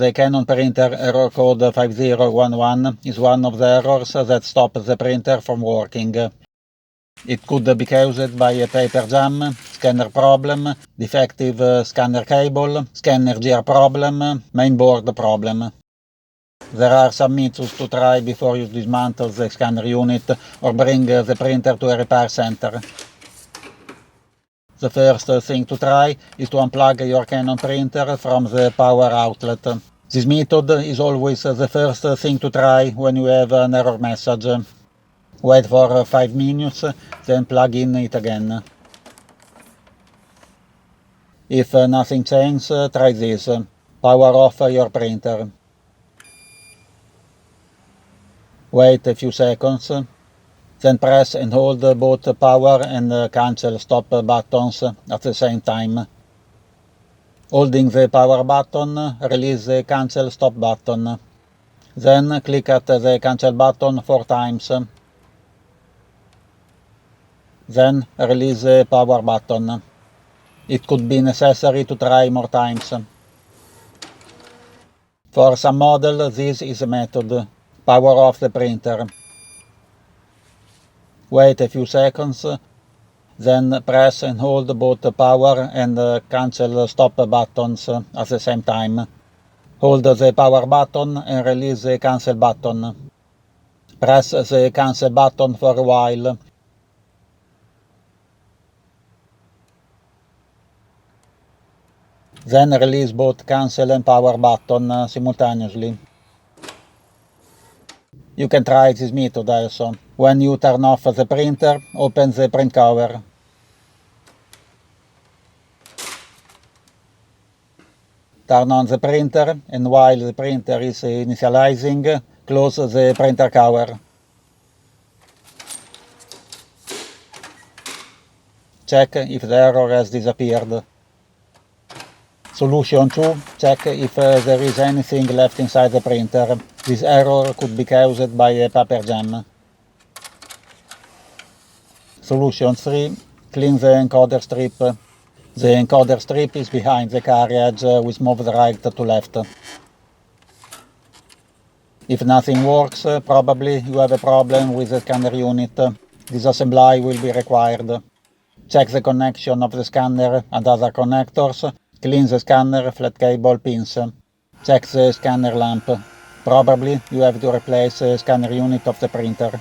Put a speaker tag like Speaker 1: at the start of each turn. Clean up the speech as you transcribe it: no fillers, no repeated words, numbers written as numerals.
Speaker 1: The Canon printer error code 5011 is one of the errors that stop the printer from working. It could be caused by a paper jam, scanner problem, defective scanner cable, scanner gear problem, mainboard problem. There are some methods to try before you dismantle the scanner unit or bring the printer to a repair center. The first thing to try is to unplug your Canon printer from the power outlet. This method is always the first thing to try when you have an error message. Wait for 5 minutes, then plug in it again. If nothing changes, try this. Power off your printer. Wait a few seconds. Then press and hold both power and cancel stop buttons at the same time. Holding the power button, release the cancel stop button. Then click at the cancel button 4 times. Then release the power button. It could be necessary to try more times. For some model, this is a method. Power off the printer. Wait a few seconds, then press and hold both the power and cancel stop buttons at the same time. Hold the power button and release the cancel button. Press the cancel button for a while. Then release both cancel and power button simultaneously. You can try this method also. When you turn off the printer, open the print cover. Turn on the printer, and while the printer is initializing, close the printer cover. Check if the error has disappeared. Solution 2. Check if there is anything left inside the printer. This error could be caused by a paper jam. Solution 3. Clean the encoder strip. The encoder strip is behind the carriage with moved right to left. If nothing works, probably you have a problem with the scanner unit. Disassembly will be required. Check the connection of the scanner and other connectors. Clean the scanner flat cable pins. Check the scanner lamp. Probably you have to replace the scanner unit of the printer.